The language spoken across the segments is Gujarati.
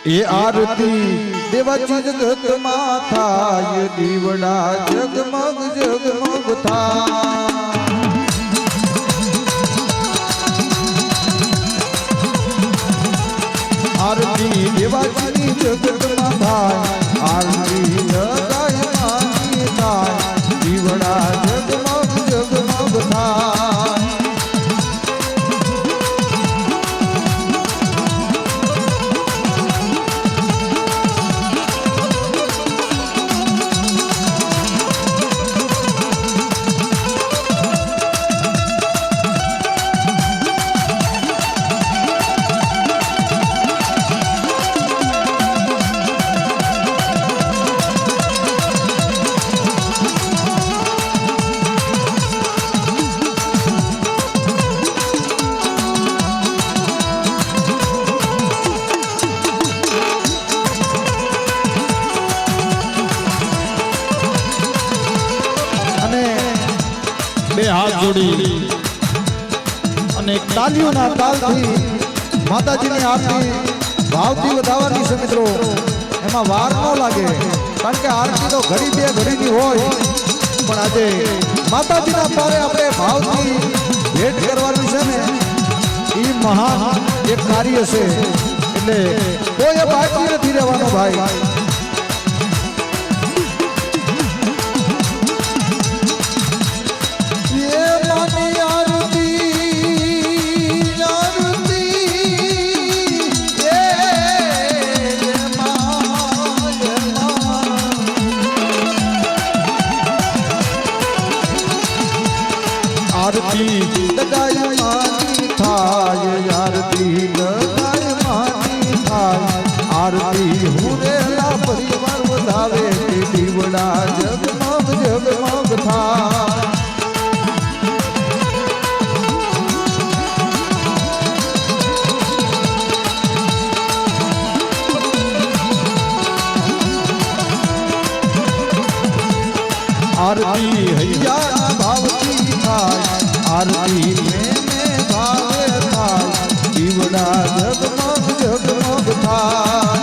એ આરતી દેવાજી જગત માં થાય દીવડા જગમગ જગમગ થાય આરતી દેવાજી જગત માં થાય આરતી જગાય માની થાય દીવડા જગમગ જગમગ થાય हाथ जोड़ी અને તાલીઓના તાલથી માતાજીની આરતી ભાવથી વધાવવાની છે મિત્રો એમાં વાર ન લાગે કારણ કે આરતી તો ઘડી બે ઘડીની હોય પણ આજે માતાજીના પારે આપણે ભાવથી ભેટ કરવાની છે ને એ મહાન એક કાર્ય છે એટલે કોઈ બાકી નથી રહેવાનો ભાઈ आरती लगाय मानी थाय आरती लगाय मानी थाय आरती हुरेला परिवार વધાવે દીવડા જગમગ જગમગ થાય आरती हैया भावती थाय आरती में भावे थाय દીવડા જગમગ જગમગ थाय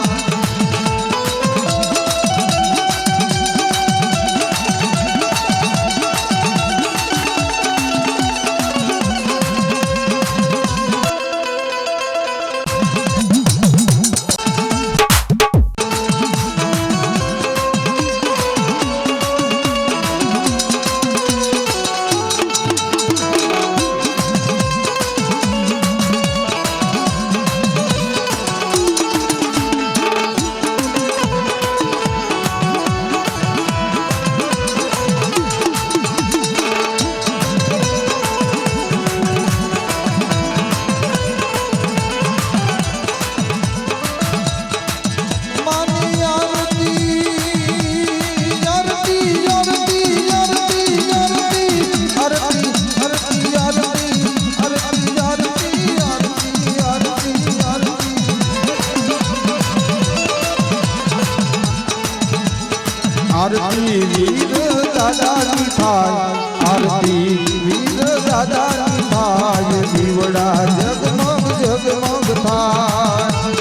आरती वीर दादानी थाय आरती वीर दादानी थाय દીવડા जगमग जगमग थाय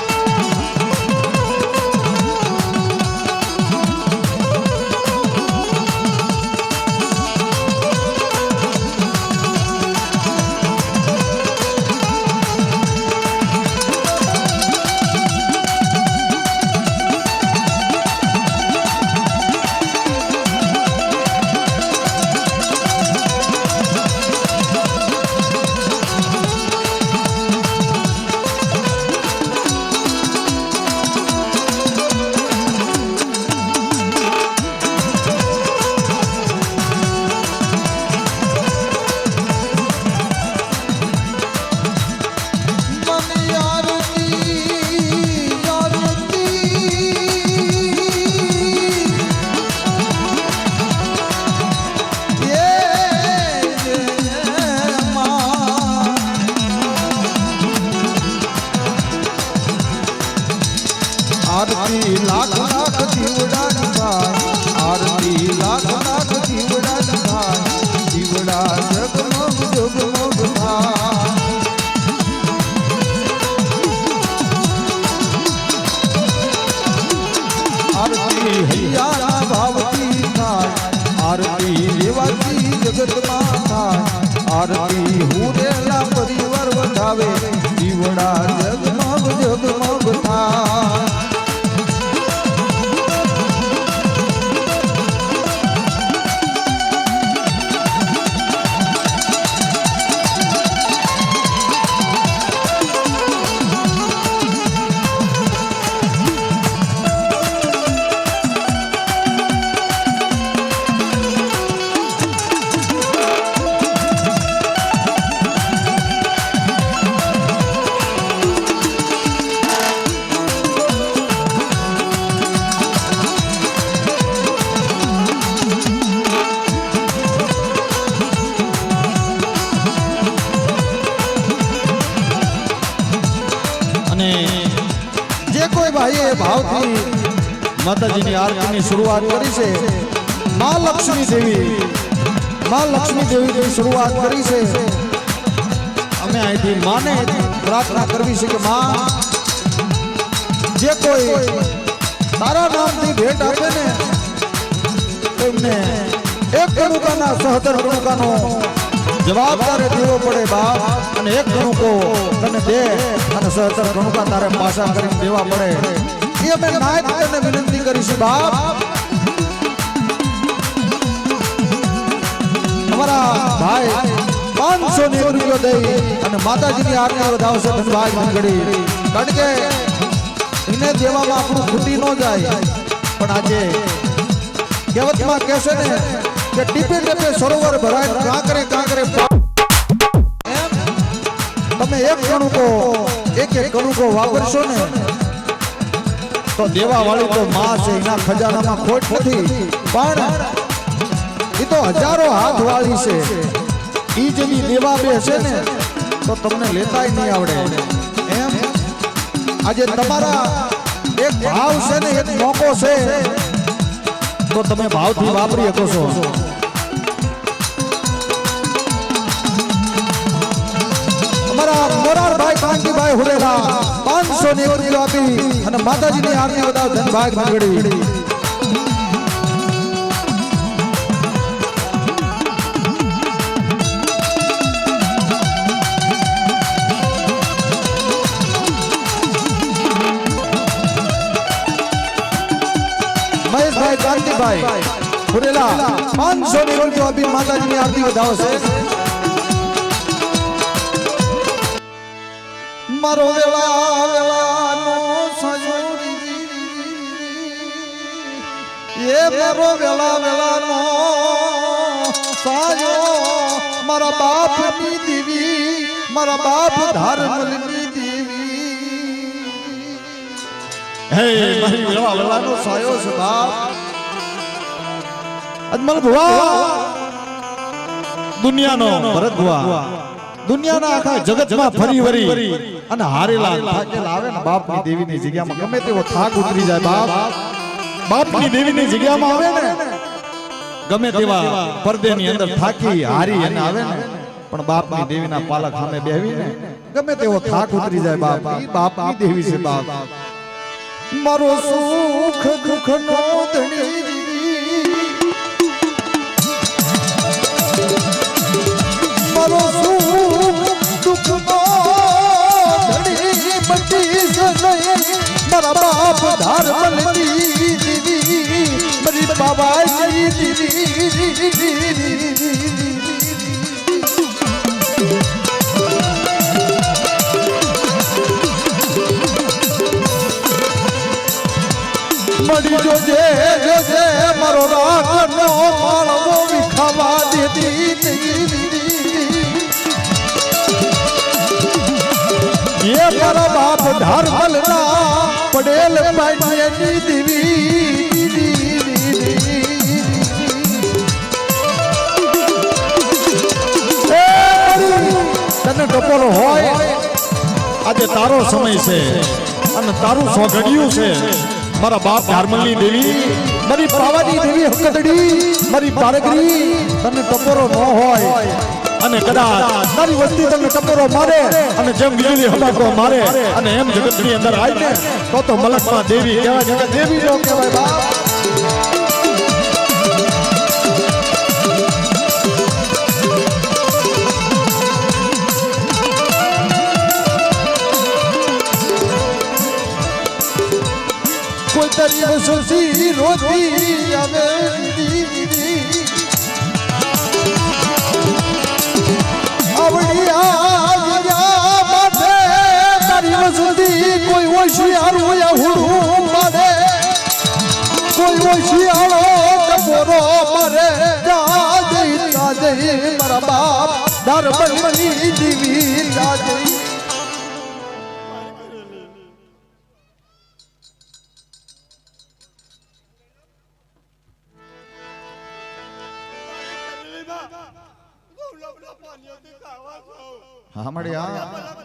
आरती लाख लाख દીવડા થાય आरती लाख लाख દીવડા થાય દીવડા જગમગ જગમગ થાય ભાવથી માતાજીની આરતીની શરૂઆત કરી છે માં લક્ષ્મી દેવીની શરૂઆત કરી છે અમે અહીંથી માને પ્રાર્થના કરવી છે કે માં જે કોઈ તારા નામથી ભેટ આપે ને તેમને એક કણુકાના સહતર કણુકાનો જવાબ તારે દેવો પડે બાપ અને એક કણુકો તને દે અને સહતર કણુકા તારે પાછા કરીને દેવા પડે એ અમે નાયક તને વિનંતી કરીશું બાપ અમારા ભાઈ 500 રૂપિયા દઈ અને માતાજીની આરતી વધાવશે ધનભાઈ મંગળી કારણ કે એને દેવામાં આપણું ખૂટી ન જાય પણ આજે કહેવતમાં કહેશે ને કે ટીપે ટીપે સરોવર ભરાય કાંકરે કાંકરે તમે એક કણુકો વાપરશો ને તો દેવા વાળી તો માં છે એના ખજાનામાં ખોટ નથી પણ એ તો હજારો હાથ વાળી છે ઈ જેની દેવા બે છે ને તો તમને લેતાય નહીં આવડે એમ આજે તમારા એક ભાવ છે ને એક મોકો છે તો તમે ભાવથી વાપરી શકો છો અમારા મોરારભાઈ કાંતિભાઈ હુરેલા 500 રૂપિયા આપી અને માતાજીની આરતી વધાવ ધનભાઈ મંગળી કાંતિભાઈ પુરેલા 500 રૂપિયા આપી માતાજીની આરતી વધાવશે મારો વેલાનો સજોરી એ મારો વેલાનો સાજો મારા બાપની દેવી મારા બાપ ધર્મની દેવી હે મારી વેલાનો સાયો છે બાપ અજમલ ભુવા દુનિયાનો ભરત ભુવા દુનિયાના આખા જગતમાં ફરી વરી અને હારેલા થાકેલા આવે ને બાપની દેવીની જગ્યામાં ગમે તેવો થાક ઉતરી જાય બાપની દેવીની જગ્યામાં આવે ને ગમે તેવા પડદેની અંદર થાકી હારી અને આવે ને પણ બાપની દેવીના પાલક સામે બેહીને ગમે તેવો થાક ઉતરી જાય બાપની દેવી છે બાપ મારો સુખ દુઃખનો ધણી મારો સુખ દુઃખનો ધણી બચી નહીં મારા બાપ ધર્મની દેવી મારી બાબાની દેવી મળી જોજે મારો રાખનો માળવો વિખાવા દેતી ये मारा बाप धर्मल ना पड़ेल पानी देवी तने टपोरो होय આજે તારો સમય છે અને તારું સોગડિયું છે મારા બાપ ધર્મની દેવી મારી પાવાની દેવી હકદડી મારી પારગરી તને ટપોરો ન હોય અને કદાચ તારી વસ્તી તમને ટપોરો મારે અને જેમ વીજળી હમાકો મારે અને એમ જગતની અંદર આવી ને તો મલકમાં દેવી કહેવાય જગત દેવી નો કહેવાય બાપ કોઈ તારી વસોસી રોતી આવે આવડી આવ્યા માથે તારી વસોસી કોઈ હોશિયાર હોય હુડું મારે કોઈ હોશિયારો ટપોરો મારે જા જઈ મારા બાપ ધર્મની દેવી જા જઈ हमारे यहाँ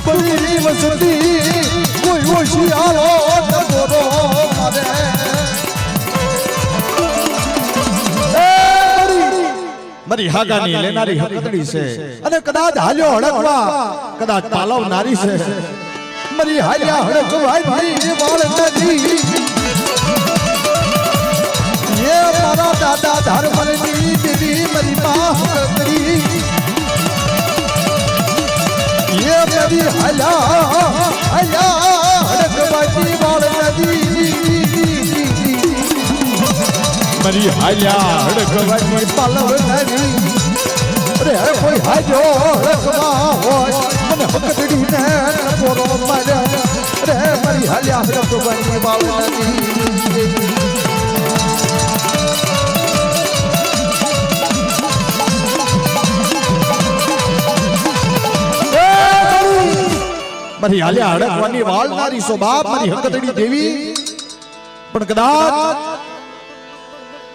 બળી વસતી કોઈ હોશિયારો ટપોરો મારે મારી હાગાની લેનારી હકતડી છે અને કદાચ હાલ્યો હડકવા કદાચ પાલવનારી છે મારી હાલ્યા હડકવાની વાળ નથી ये मारा दादा धर्मनी देवी मरी माँ करी ये मेरी हला हड़कवाती वाल नदी मरी हला हड़कवाती पालव नदी अरे कोई हाजो हड़कवा होय મને હકતડી ને પોરો મારે રે મરી હલા હડકવાતી વાલ નદી મારી હાલ્યા હડકવાની વાળનારી સો બાપ મારી હકતડી દેવી પણ કદાચ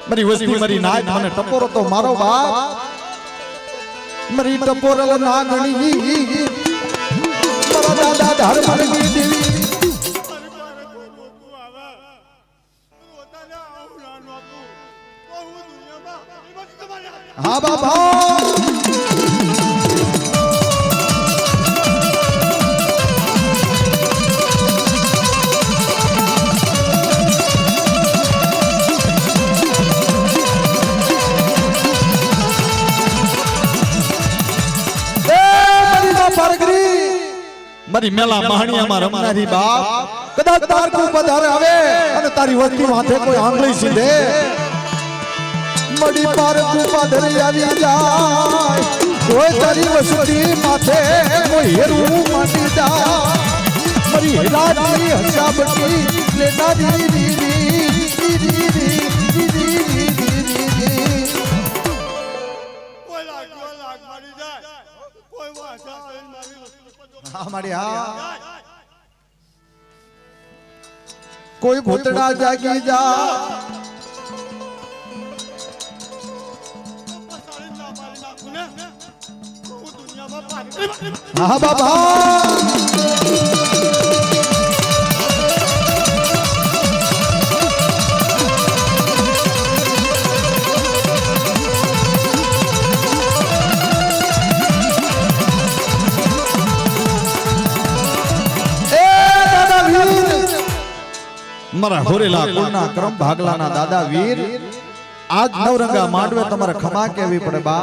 મારી વસ્તી મારી નાય મને ટપોરો તો મારો બાપ મારી ટપોરલ નાગણી મારા દાદા ધર્મની દેવી હા બાબા મારી મેલા મહાણિયામાં રમનારી બાપ કદાચ તારકુ પધારે આવે અને તારી વસ્તી માથે કોઈ આંગળી સીધે મડી પારકુ પધારે આવી જાય કોઈ તારી વસ્તી માથે કોઈ હેરું માંડી જાય મારી હેરાની હસાબટી લેનારી કોઈ ભૂતડા જાગી જા હા બાબા મારા હોરેલા કુળના ક્રમ ભાગલાના દાદા વીર આજ નવરંગા માંડવે તમારે ખમા કેવી પડે બા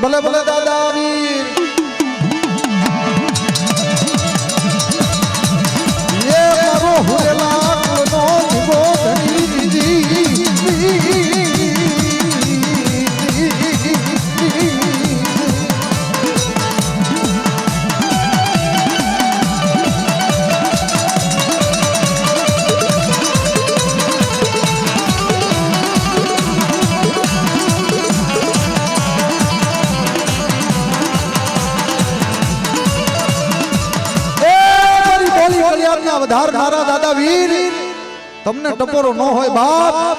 ભલે ભલે દાદા વીર ये मारो होरेला कુળનો દીવો ધરી દીધી વધારનારા દાદા વીર તમને ટપોરો ન હોય બાપ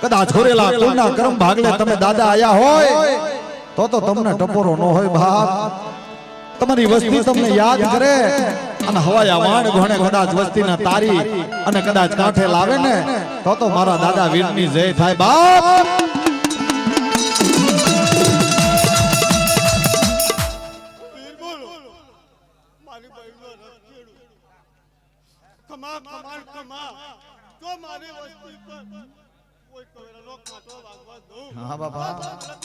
કદાચ હોરેલા કુળના કર્મ ભાગલે તમે દાદા આયા હોય તો તમને ટપોરો ન હોય બાપ તમારી વસ્તી તમને યાદ કરે અને હવાયા વાણ ઘણે કદાચ વસ્તીના તારી અને કદાચ કાંઠે લાવે ને તો મારા દાદા વીરની જય થાય બાપ હા બાબા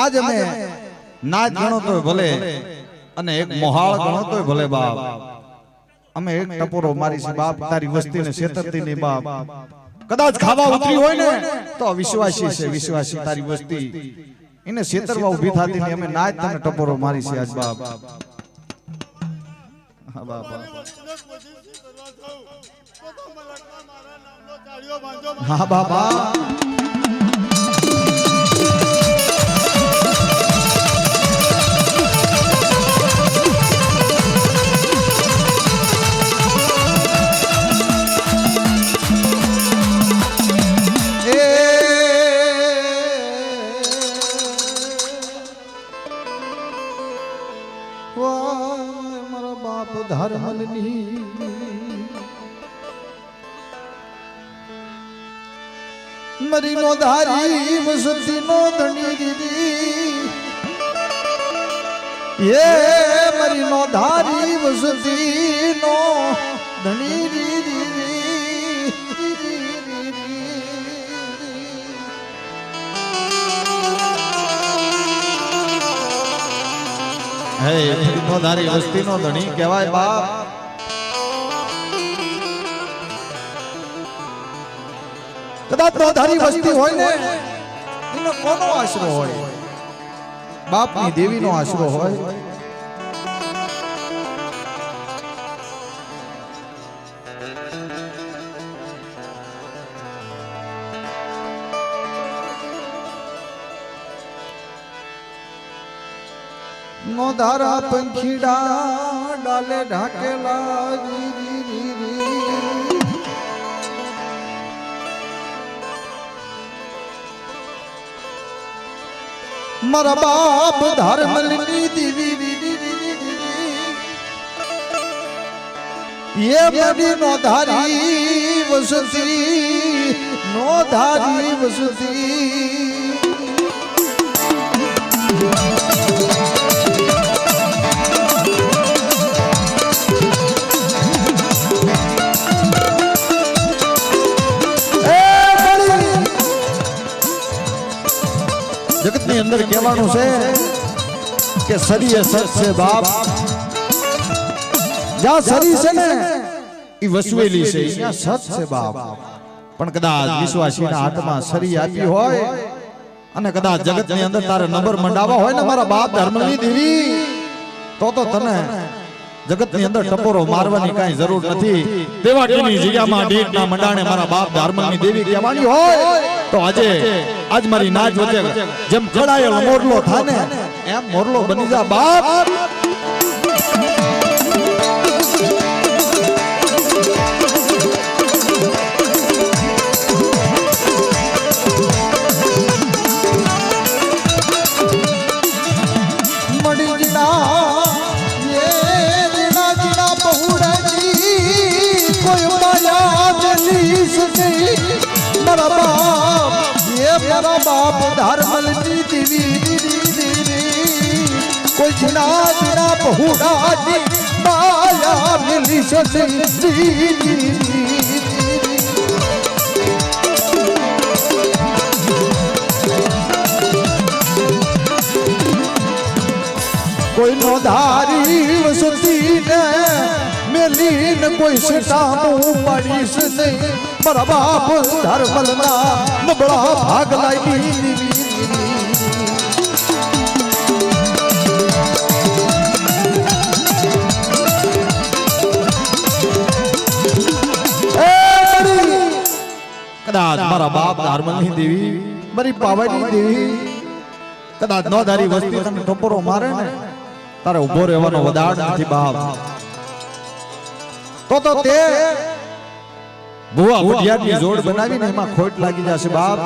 આજ અમે નાચ ગણો તો ભલે અને એક મોહાળ ગણો તો ભલે બાપ અમે એક ટપોરો મારી છે બાપ તારી વસ્તીને છેતરતી ની બાપ કદાચ ખાવા ઉતરી હોય ને તો વિશ્વાસી છે, વિશ્વાસી તારી વસ્તી એને છેતરવા ઊભી થાતી ને અમે નાચ તને ટપોરો મારી છે આજ બાપ. હા બાપ હા બાપા મરી નો ધારી વસતી નો ધણી દીદી એ મરી નો ધારી વસતી નો ધણી દીદી હે મરી નો ધારી વસતી નો ધણી કહેવાય બાપ. કદાચ નો ધારી વસ્તી હોય ને એનો કોનો આશરો હોય? બાપની દેવીનો આશરો હોય. નો ધારા પંખીડા ડાલે ઢાકેલા મારા બાપ ધર્મની દેવી એ મડી નો ધારી વસતી નો ધારી વસતી જગત ની અંદર કહેવાનું છે કે સરી એ સત છે બાપ. જ્યાં સરી છે ને એ વસવેલી છે, ત્યાં સત છે બાપ. પણ કદાચ વિશ્વાસીના હાથમાં સરી આપી હોય અને કદાચ જગત ની અંદર તારે નંબર મંડાવા હોય ને મારા બાપ ધર્મની દેવી તો તને જગત ની અંદર ટપોરો મારવાની કઈ જરૂર નથી. દેવાટીની જગ્યામાં ડીટના મંડાણે મારા બાપ ધર્મની દેવી કહેવાની હોય તો આજે આજ મારી નાચ વચ્ચે જેમ ખડાયેલો મોરલો થાને એમ મોરલો બની જા બાપ. મારા બાપ ધર્મની દેવી કોઈ જીના જીના બહુડા માયા મિલી સતી કોઈ નો ધારી વસતી ને મેલી ને કોઈ સટામું પડીશ નહીં. મારા બાપ ધર્મના નબળા ભાગ લાવી કદાચ મારા બાપ ધર્મની દેવી મારી પાવાની દેવી કદાચ નો ધારી વસ્તી તને ટપોરો મારે ને તારે ઉભો રહેવાનો વદાડ નથી બાપ. તો તે ભુવા ભુટિયાની જોડ બનાવીને એમાં ખોટ લાગી જશે બાપ.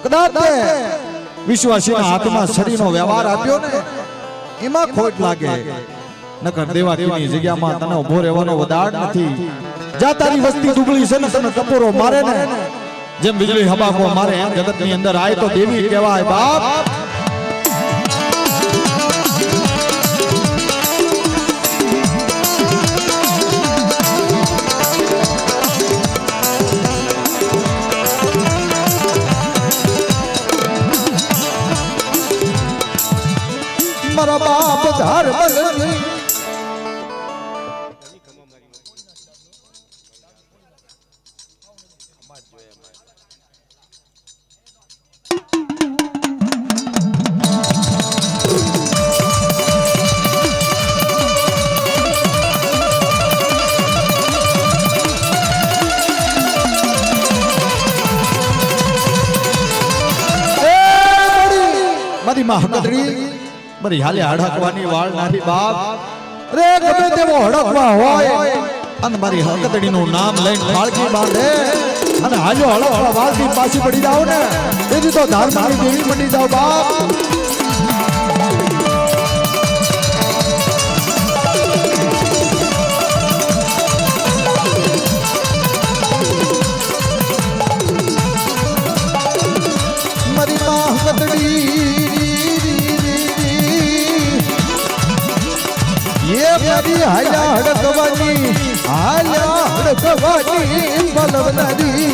કદાચ વિશ્વાસીના હાથમાં શરીરનો વ્યવહાર આપ્યો ને એમાં ખોટ લાગે નકર દેવાતીની જગ્યામાં તને ઉભો રહેવાનો વદાડ નથી. જા તારી વસ્તી દુબળી છે ને તને ટપોરો મારે ને જેમ વીજળી હબાકો મારે એમ જગતની અંદર આય તો દેવી કહેવાય બાપ. મારા બાપ ધર્મની મારી માં હકતરી મારી હાલે હડકવાની વાળ નારી બાપ રે ગમે તેવો હડકવા હોય અને મારી હકતડી નું નામ લઈને ફાળકી બાંધે અને હાજો હડકવા વાળથી પાછી પડી જાવ ને એથી તો ધાર્મિક દેવી બની જાવ બાપ મારી હાયા હડકવાની બલવનારી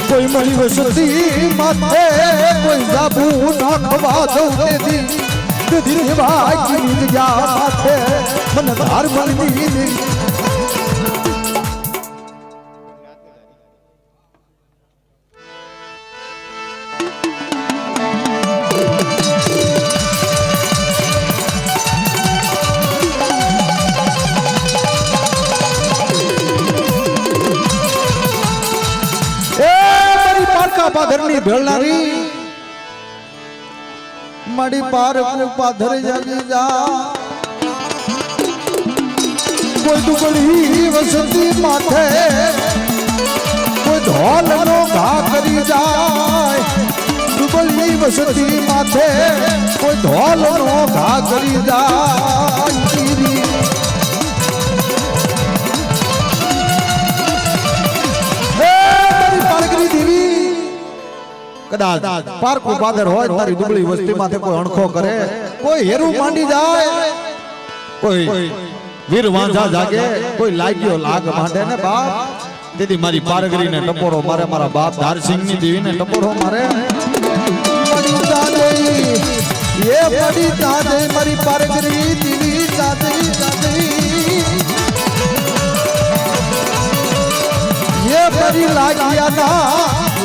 કોઈ મારી વસતી માથે કોઈ જાબુ નાખવા દઉં તેથી ભાઈ જગ્યા માથે મને ધાર મળી પાધરની ભેળનારી મારી પાર પાધર જાગી જા કોઈ દુબળી વસતી માથે કોઈ ઢોલ નો ઘા કરી જાય દુબળી વસતી માથે કોઈ ઢોલ નો ઘા કરી જાય કદાચ પારકુ પાદર હોય તારી દુબળી વસ્તી માથે કોઈ અણખો કરે કોઈ હેરું માંડી જાય કોઈ વીર વાંઝા જાગે કોઈ લાગ્યો લાગ માંડે ને બાપ તેથી મારી પારગરી ને ટપોરો મારે મારા બાપ ધારસિંહ ની દેવી ને ટપોરો મારે પડી તાદે એ પડી તાદે મારી પારગરી દેવી તાદે તાદે ये परी लागिया ना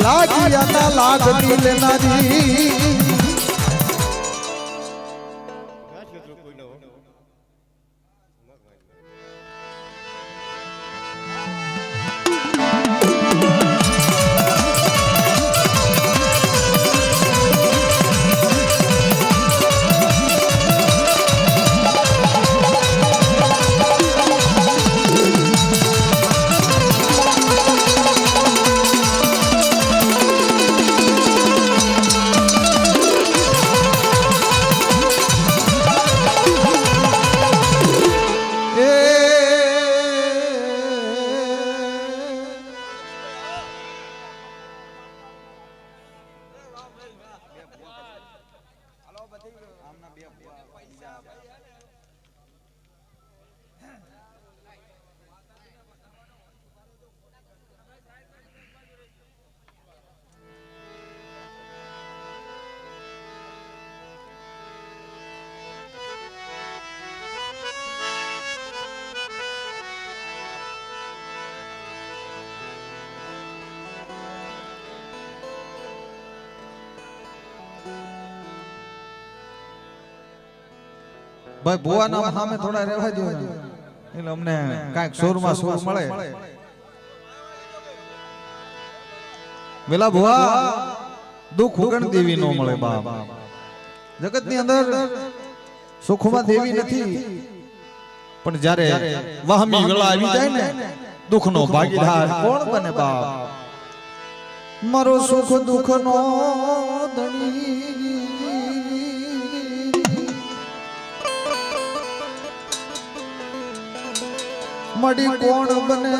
लागनी लेनारी ભાઈ ભુવા ના સામે થોડા રહેવા દો એટલે અમને કાંઈક સોરમાં સોર મળે વેલા ભુવા દુઃખ ઉગણ દેવી નો મળે બાપ જગત ની અંદર સુખમાં દેવી નથી પણ જ્યારે વહમી વેળા આવી જાય ને દુઃખ નો ભાગીદાર કોણ બને બાપ મારો સુખ દુઃખ નો ધણી મડી કોણ બને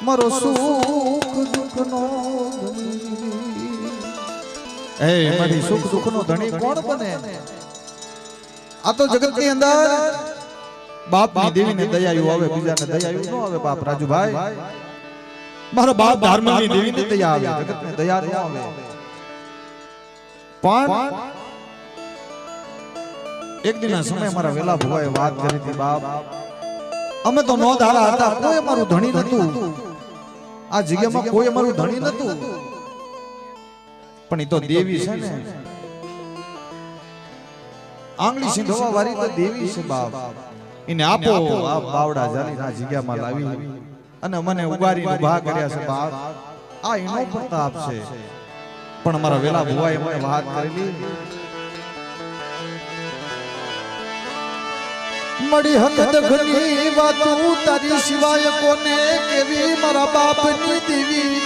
મારો સુખ દુઃખ નો એ મડી સુખ દુઃખ નો ધણી કોણ બને આ તો જગત ની અંદર બાપ ની દેવી ને દયાયુ આવે બીજા ને દયાયુ ન આવે બાપ રાજુભાઈ મારો બાપ ધર્મ ની દેવી ને દયા આવે જગત ને દયા ન આવે પણ એક દિના સમય મારા વેલા ભુવાએ વાત કરી હતી બાપ અમે તો નો ધારા હતા કોઈ અમારું ધણી નતું આ જગ્યામાં કોઈ અમારું ધણી નતું પણ એ તો દેવી છે ને આંગળી સિંધવા વાળી તો દેવી છે બાપ એને આપો આ બાવડા જાલી આ જગ્યામાં લાવી અને મને ઉગારીને ઉભા કર્યા છે બાપ આ એનો પ્રતાપ છે પણ અમારા વેલા ભુવાએ મને વાત કરેલી મળી હકત ઘણી વાતું તારી સિવાય કોને કેવી મારા બાપની દેવી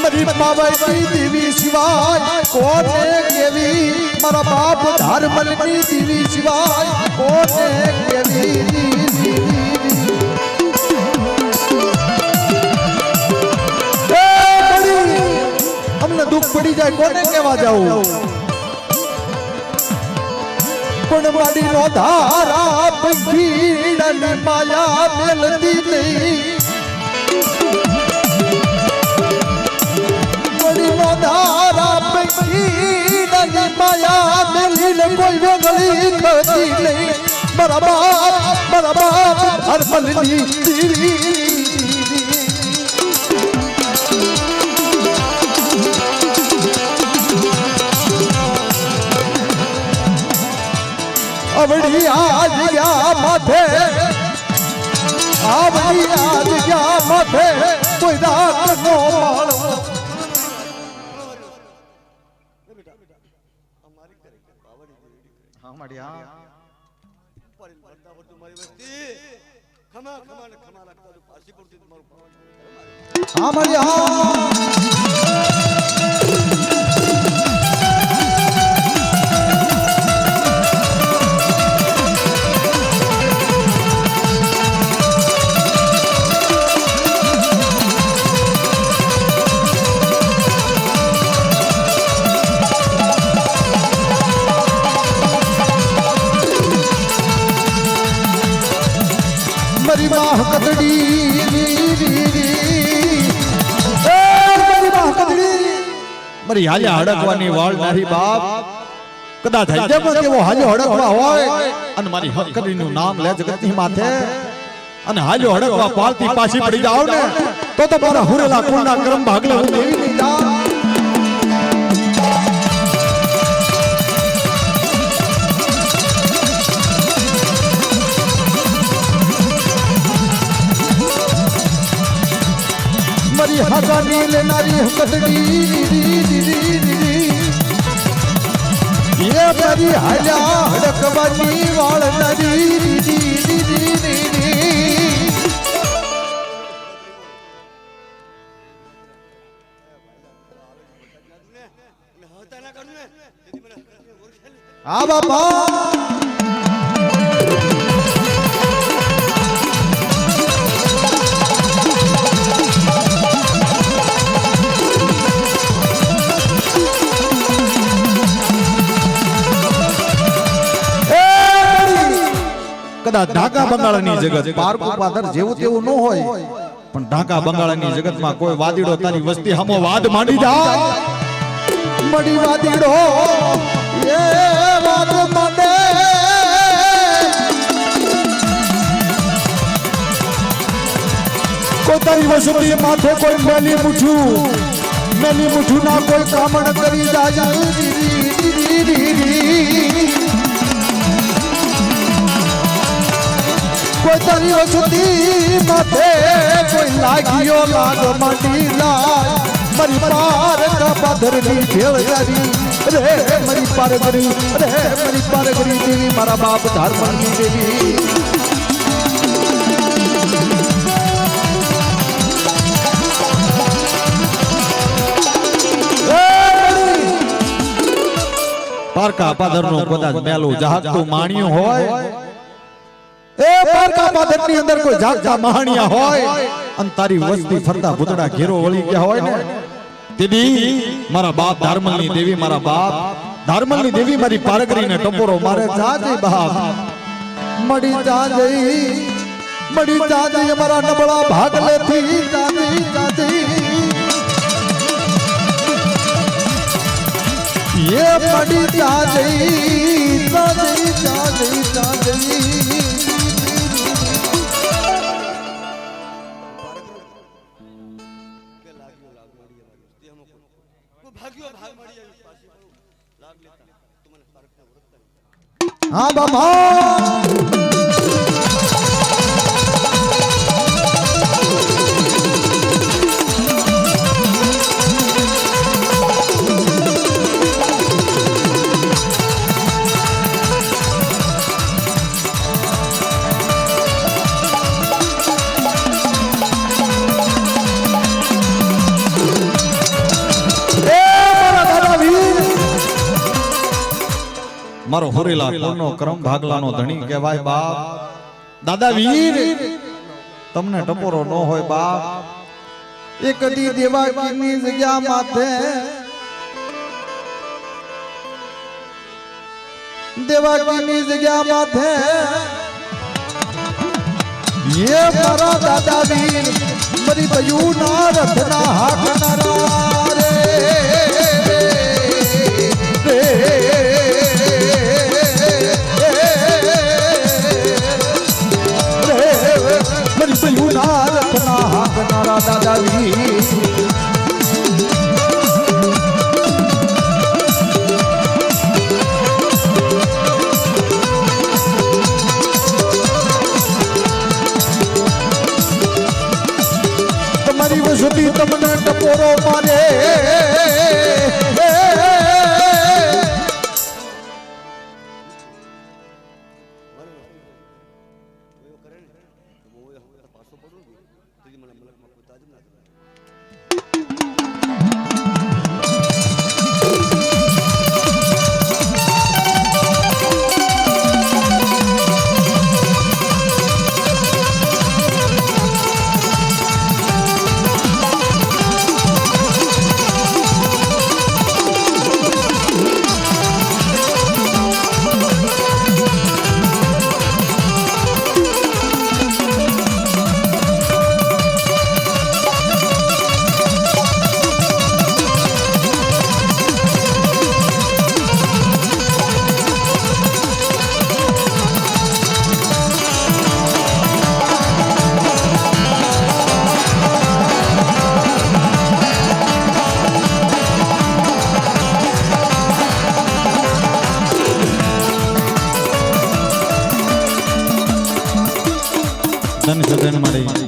મારી બાબાની દેવી સિવાય કોને કેવી મારા બાપ ધર્મની દેવી સિવાય કોને કેવી અમને દુઃખ પડી જાય કોને કેવા જાવું પણ મારી નો ધારા પંખીડાની માયા મેલતી નહીં ધારા પંખીડાની માયા મેલીને કોઈ વેગળી થતી નહીં મારા બાપ હરમલની દેવી અવળી આજ ગયા માથે આવડી આજ ગયા માથે કોઈ રાત નો માળો મારી માહ કદડી મારી હાલ્યા હડકવાની વાળ નારી બાપ કદાચ જેમ કેવો હાલ્યો હડકવા હોય અને મારી હકડીનું નામ લે જગતની માથે અને હાલ્યો હડકવા પાલતી પાછી પડી જાવ ને તો મારા હુરેલા કુળના કર્મ ભાગલે હું દેવી નહીં જા મારી હગાની લેનારી કદડી એ મારી હાલ્યા હડકવાની વાળ નારી આ બાપા કદાચ ઢાકા બંગાળની જગત પારકુ પાદર જેવું તેવું ન હોય પણ ઢાકા બંગાળની જગતમાં કોઈ વાદીડો તારી વસ્તી હમો વાદ માંડી જાય મડી વાદીડો એ વાદ માંડે કોઈ તારી વસ્તી માથે કોઈ મેલી મુઠું ના કોઈ કામણ કરી જાય કોઈ તારી વસુતી માથે કોઈ લાગ્યો લાગ માંડી લાય મારી પાર પાધરની ભેળગારી રે મારી પારગરી રે મારી પારગરી દેવી મારા બાપ ધર્મની દેવી પારકા પાધરનો કદાચ મેલું જાગતું માણ્યું હોય એ પારકા પાદરની અંદર કોઈ જાગતા મહાણિયા હોય અને તારી વસ્તી ફરતા ભૂતડા ઘેરો વળી ગયા હોય ને દીદી મારા બાપ ધર્મલની દેવી મારા બાપ ધર્મલની દેવી મારી પારગરીને ટપોરો મારે જાજે બાપ મડી જાજે મારા નબળા ભાગલેથી જાજે ये मड़ी ભાગ્યો ભાગ મળી આવી પાછી લાગ લેતા તું મને ફરકને ઓળખતા હા બાબા મારો હોરેલા કોનો ક્રમ ભાગલાનો ધણી કહેવાય બાપ દાદા વીર તમને ટપોરો ન હોય બાપ એ કદી દેવાકીની જગ્યા માથે દેવાકીની જગ્યા માથે ये मारा दादा वीर मरी बयू ना रथना हाकनारा रे मरी बयू ना रथना हाकनारा दादा वीर સુધી તમને ટપોરો મારે પાછો પડું તુજી મને મલકમાં કોઈ તાજમ ના કરે ધન સદન મળી